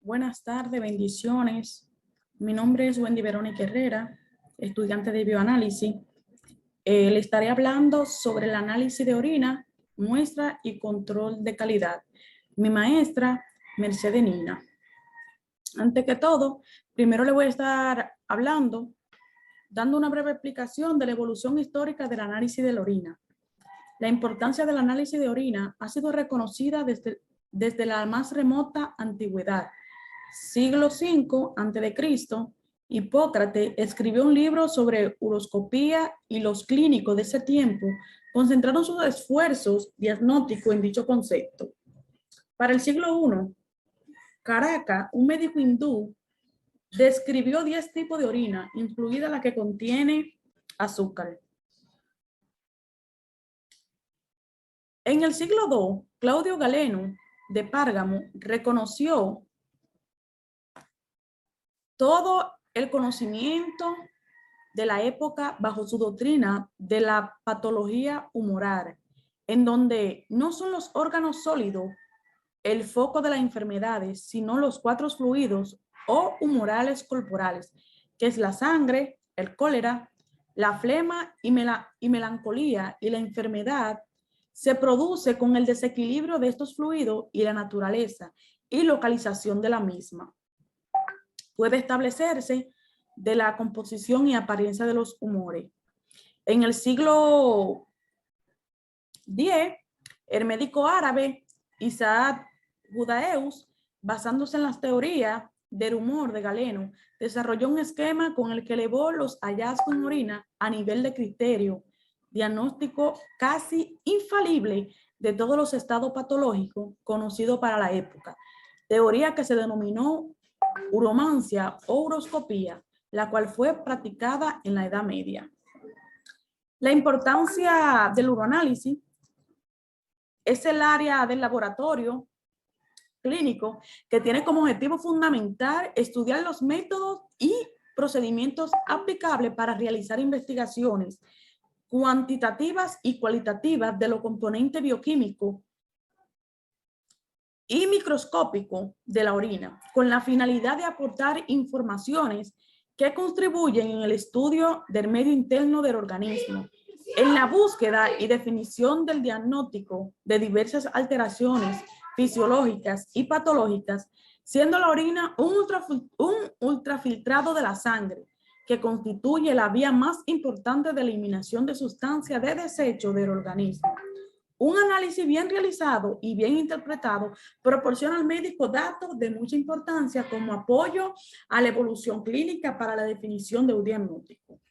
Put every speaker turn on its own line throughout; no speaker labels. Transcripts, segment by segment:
Buenas tardes, bendiciones. Mi nombre es Wendy Verónica Herrera, estudiante de bioanálisis. Le estaré hablando sobre el análisis de orina, muestra y control de calidad. Mi maestra, Mercedes Nina. Antes que todo, primero le voy a estar hablando, dando una breve explicación de la evolución histórica del análisis de la orina. La importancia del análisis de orina ha sido reconocida desde la más remota antigüedad. Siglo V a.C., Hipócrates escribió un libro sobre uroscopía y los clínicos de ese tiempo concentraron sus esfuerzos diagnósticos en dicho concepto. Para el siglo I, Caracas, un médico hindú, describió 10 tipos de orina, incluida la que contiene azúcar. En el siglo II, Claudio Galeno, de Párgamo, reconoció todo el conocimiento de la época bajo su doctrina de la patología humoral, en donde no son los órganos sólidos el foco de las enfermedades, sino los 4 fluidos o humorales corporales, que es la sangre, el cólera, la flema y melancolía, y la enfermedad se produce con el desequilibrio de estos fluidos y la naturaleza y localización de la misma. Puede establecerse de la composición y apariencia de los humores. En el siglo X, el médico árabe Isaac Judaeus, basándose en las teorías del humor de Galeno, desarrolló un esquema con el que elevó los hallazgos en orina a nivel de criterio diagnóstico casi infalible de todos los estados patológicos conocidos para la época, teoría que se denominó uromancia o uroscopía, la cual fue practicada en la Edad Media. La importancia del uroanálisis es el área del laboratorio clínico que tiene como objetivo fundamental estudiar los métodos y procedimientos aplicables para realizar investigaciones cuantitativas y cualitativas de los componentes bioquímicos y microscópico de la orina, con la finalidad de aportar informaciones que contribuyen en el estudio del medio interno del organismo, en la búsqueda y definición del diagnóstico de diversas alteraciones fisiológicas y patológicas, siendo la orina un ultrafiltrado de la sangre, que constituye la vía más importante de eliminación de sustancias de desecho del organismo. Un análisis bien realizado y bien interpretado proporciona al médico datos de mucha importancia como apoyo a la evolución clínica para la definición de un diagnóstico.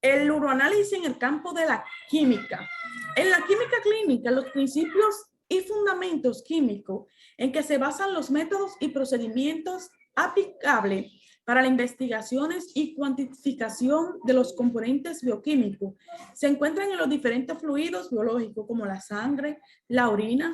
El uroanálisis en el campo de la química. En la química clínica, los principios y fundamentos químicos en que se basan los métodos y procedimientos aplicables para las investigaciones y cuantificación de los componentes bioquímicos se encuentran en los diferentes fluidos biológicos como la sangre, la orina,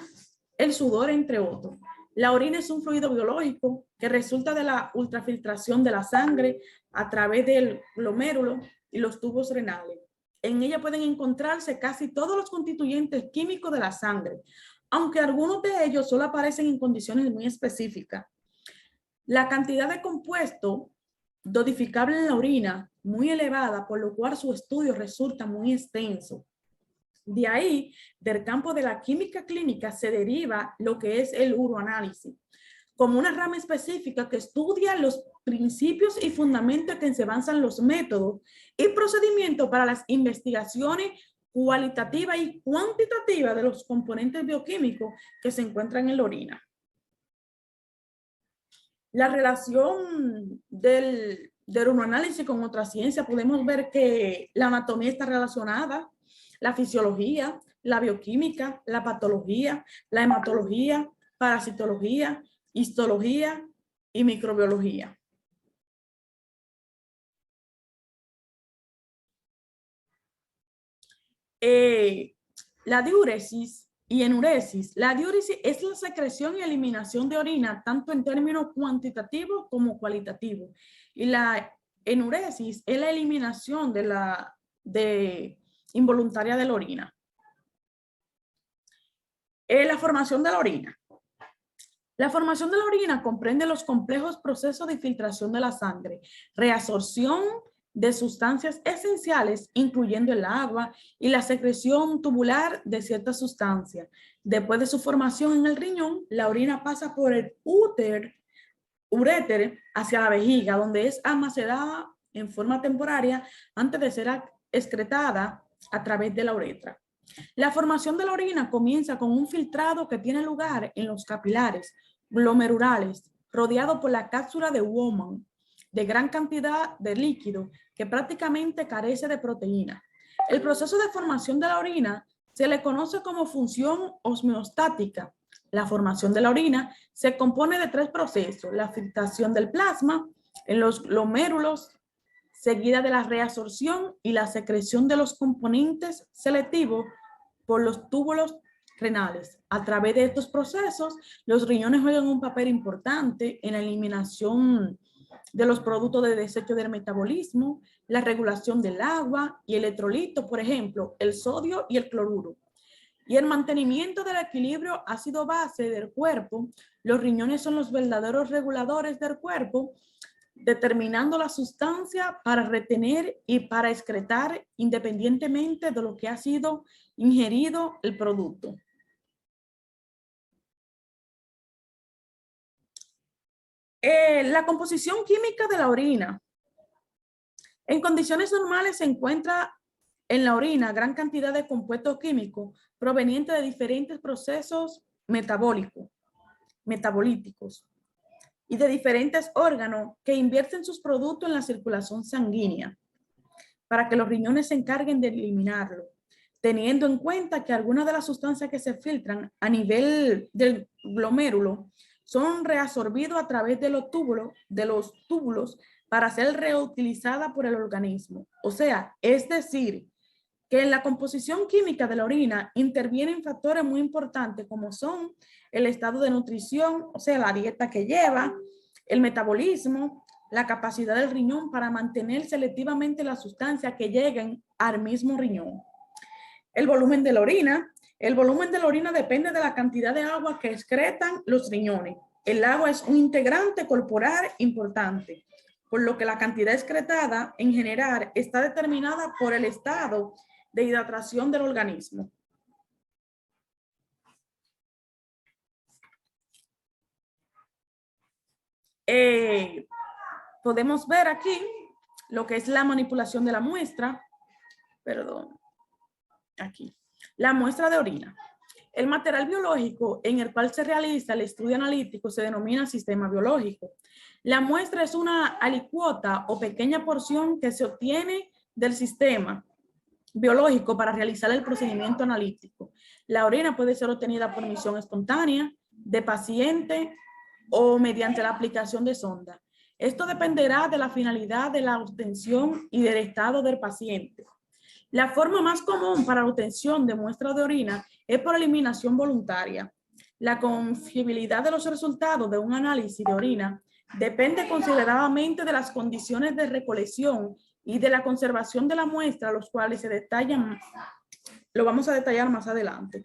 el sudor, entre otros. La orina es un fluido biológico que resulta de la ultrafiltración de la sangre a través del glomérulo y los tubos renales. En ella pueden encontrarse casi todos los constituyentes químicos de la sangre, aunque algunos de ellos solo aparecen en condiciones muy específicas. La cantidad de compuesto dosificable en la orina muy elevada, por lo cual su estudio resulta muy extenso. De ahí, del campo de la química clínica, se deriva lo que es el uroanálisis, como una rama específica que estudia los principios y fundamentos que se basan los métodos y procedimientos para las investigaciones cualitativas y cuantitativas de los componentes bioquímicos que se encuentran en la orina. La relación del uroanálisis con otra ciencia, podemos ver que la anatomía está relacionada, la fisiología, la bioquímica, la patología, la hematología, parasitología, histología y microbiología. La diuresis y enuresis. La diuresis es la secreción y eliminación de orina, tanto en términos cuantitativos como cualitativos. Y la enuresis es la eliminación involuntaria de la orina. La formación de la orina. La formación de la orina comprende los complejos procesos de filtración de la sangre, reabsorción de sustancias esenciales, incluyendo el agua, y la secreción tubular de ciertas sustancias. Después de su formación en el riñón, la orina pasa por el uréter hacia la vejiga, donde es almacenada en forma temporaria antes de ser excretada a través de la uretra. La formación de la orina comienza con un filtrado que tiene lugar en los capilares glomerulares, rodeado por la cápsula de Bowman, de gran cantidad de líquido que prácticamente carece de proteína. El proceso de formación de la orina se le conoce como función osmoestática. La formación de la orina se compone de 3 procesos: la filtración del plasma en los glomérulos, seguida de la reabsorción y la secreción de los componentes selectivos por los túbulos renales. A través de estos procesos, los riñones juegan un papel importante en la eliminación de los productos de desecho del metabolismo, la regulación del agua y electrolitos, por ejemplo, el sodio y el cloruro. Y el mantenimiento del equilibrio ácido-base del cuerpo. Los riñones son los verdaderos reguladores del cuerpo, determinando la sustancia para retener y para excretar independientemente de lo que ha sido ingerido el producto. La composición química de la orina. En condiciones normales se encuentra en la orina gran cantidad de compuestos químicos provenientes de diferentes procesos metabolíticos y de diferentes órganos que invierten sus productos en la circulación sanguínea para que los riñones se encarguen de eliminarlo, teniendo en cuenta que algunas de las sustancias que se filtran a nivel del glomérulo son reabsorbidos a través de los túbulos para ser reutilizadas por el organismo. O sea, es decir, que en la composición química de la orina intervienen factores muy importantes como son el estado de nutrición, o sea, la dieta que lleva, el metabolismo, la capacidad del riñón para mantener selectivamente las sustancias que lleguen al mismo riñón. El volumen de la orina. El volumen de la orina depende de la cantidad de agua que excretan los riñones. El agua es un integrante corporal importante, por lo que la cantidad excretada en general está determinada por el estado de hidratación del organismo. Podemos ver aquí lo que es la manipulación de la muestra. Perdón. Aquí. La muestra de orina. El material biológico en el cual se realiza el estudio analítico se denomina sistema biológico. La muestra es una alicuota o pequeña porción que se obtiene del sistema biológico para realizar el procedimiento analítico. La orina puede ser obtenida por emisión espontánea, de paciente o mediante la aplicación de sonda. Esto dependerá de la finalidad de la obtención y del estado del paciente. La forma más común para la obtención de muestras de orina es por eliminación voluntaria. La confiabilidad de los resultados de un análisis de orina depende considerablemente de las condiciones de recolección y de la conservación de la muestra, los cuales se detallan, lo vamos a detallar más adelante.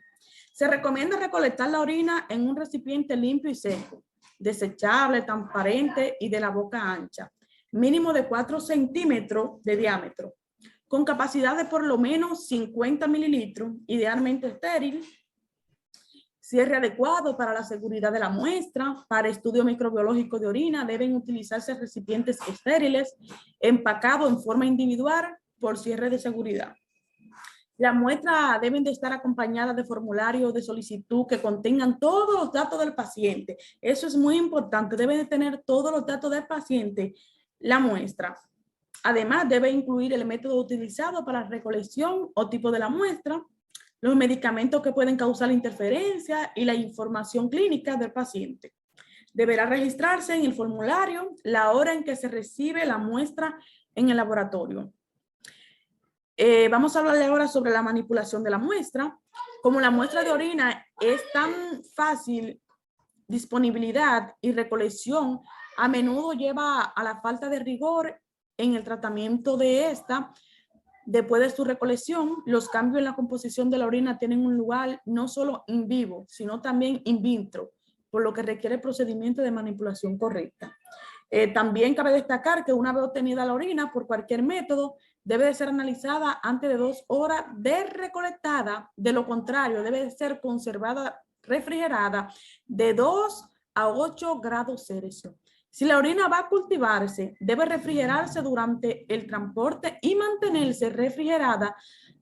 Se recomienda recolectar la orina en un recipiente limpio y seco, desechable, transparente y de la boca ancha, mínimo de 4 centímetros de diámetro, con capacidad de por lo menos 50 mililitros, idealmente estéril. Cierre adecuado para la seguridad de la muestra. Para estudio microbiológico de orina deben utilizarse recipientes estériles, empacados en forma individual por cierre de seguridad. La muestra deben de estar acompañadas de formularios de solicitud que contengan todos los datos del paciente. Eso es muy importante, debe de tener todos los datos del paciente, la muestra. Además, debe incluir el método utilizado para la recolección o tipo de la muestra, los medicamentos que pueden causar interferencia y la información clínica del paciente. Deberá registrarse en el formulario la hora en que se recibe la muestra en el laboratorio. Vamos a hablarle ahora sobre la manipulación de la muestra. Como la muestra de orina es tan fácil disponibilidad y recolección, a menudo lleva a la falta de rigor en el tratamiento de esta. Después de su recolección, los cambios en la composición de la orina tienen un lugar no solo in vivo, sino también in vitro, por lo que requiere procedimiento de manipulación correcta. También cabe destacar que una vez obtenida la orina por cualquier método, debe de ser analizada antes de 2 horas de recolectada. De lo contrario, debe de ser conservada refrigerada de 2 a 8 grados Celsius. Si la orina va a cultivarse, debe refrigerarse durante el transporte y mantenerse refrigerada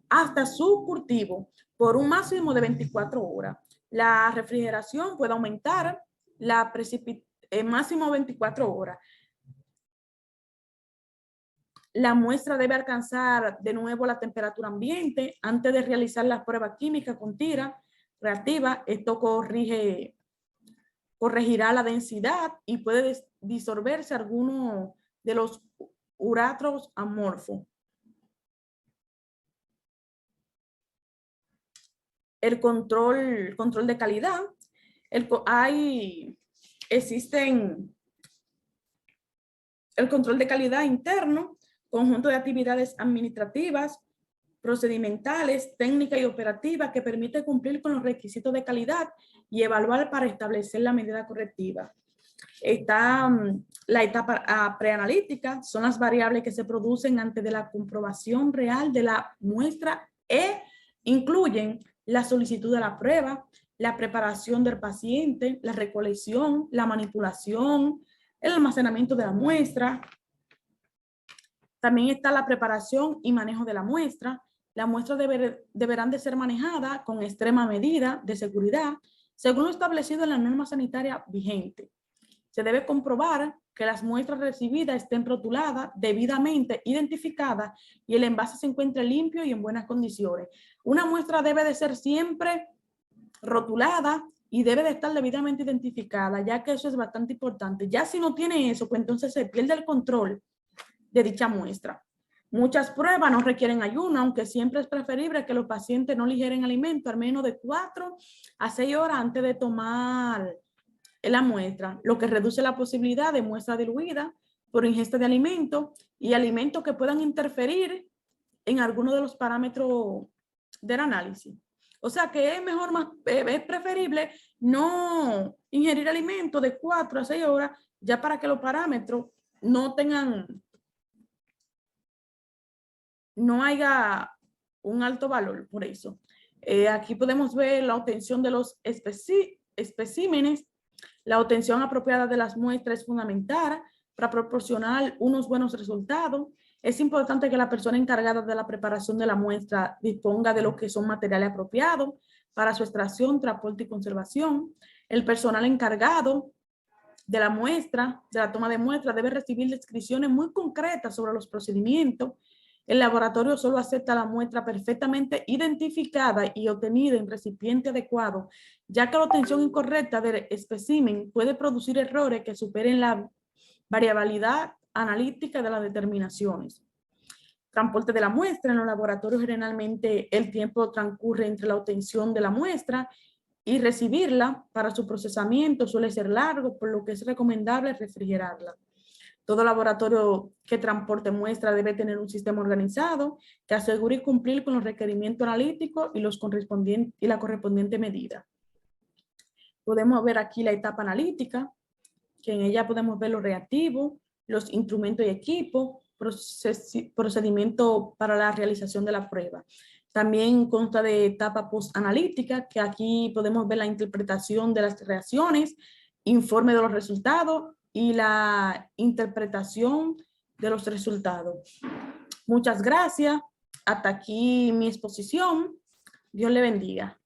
hasta su cultivo por un máximo de 24 horas. La refrigeración puede aumentar la máximo 24 horas. La muestra debe alcanzar de nuevo la temperatura ambiente antes de realizar las pruebas químicas con tira reactiva. Esto corregirá la densidad y puede disolverse alguno de los uratros amorfos. El control de calidad. Existen el control de calidad interno, conjunto de actividades administrativas, procedimentales, técnicas y operativas que permite cumplir con los requisitos de calidad y evaluar para establecer la medida correctiva. Está la etapa preanalítica, son las variables que se producen antes de la comprobación real de la muestra e incluyen la solicitud de la prueba, la preparación del paciente, la recolección, la manipulación, el almacenamiento de la muestra. También está la preparación y manejo de la muestra. Las muestras deberán de ser manejadas con extrema medida de seguridad, según lo establecido en la norma sanitaria vigente. Se debe comprobar que las muestras recibidas estén rotuladas, debidamente identificadas y el envase se encuentre limpio y en buenas condiciones. Una muestra debe de ser siempre rotulada y debe de estar debidamente identificada, ya que eso es bastante importante. Ya si no tiene eso, pues entonces se pierde el control de dicha muestra. Muchas pruebas no requieren ayuno, aunque siempre es preferible que los pacientes no ingieran alimento al menos de 4 a 6 horas antes de tomar la muestra, lo que reduce la posibilidad de muestra diluida por ingesta de alimentos y alimentos que puedan interferir en alguno de los parámetros del análisis. O sea que es preferible no ingerir alimentos de 4 a 6 horas ya para que los parámetros no haya un alto valor por eso. Aquí podemos ver la obtención de los especímenes. La obtención apropiada de las muestras es fundamental para proporcionar unos buenos resultados. Es importante que la persona encargada de la preparación de la muestra disponga de lo que son materiales apropiados para su extracción, transporte y conservación. El personal encargado de la muestra, de la toma de muestra, debe recibir descripciones muy concretas sobre los procedimientos. El laboratorio solo acepta la muestra perfectamente identificada y obtenida en recipiente adecuado, ya que la obtención incorrecta del espécimen puede producir errores que superen la variabilidad analítica de las determinaciones. Transporte de la muestra. En los laboratorios generalmente el tiempo transcurre entre la obtención de la muestra y recibirla. Para su procesamiento suele ser largo, por lo que es recomendable refrigerarla. Todo laboratorio que transporte muestra debe tener un sistema organizado que asegure cumplir con los requerimientos analíticos y la correspondiente medida. Podemos ver aquí la etapa analítica, que en ella podemos ver los reactivos, los instrumentos y equipos, procedimiento para la realización de la prueba. También consta de etapa post-analítica, que aquí podemos ver la interpretación de las reacciones, informe de los resultados y la interpretación de los resultados. Muchas gracias. Hasta aquí mi exposición. Dios le bendiga.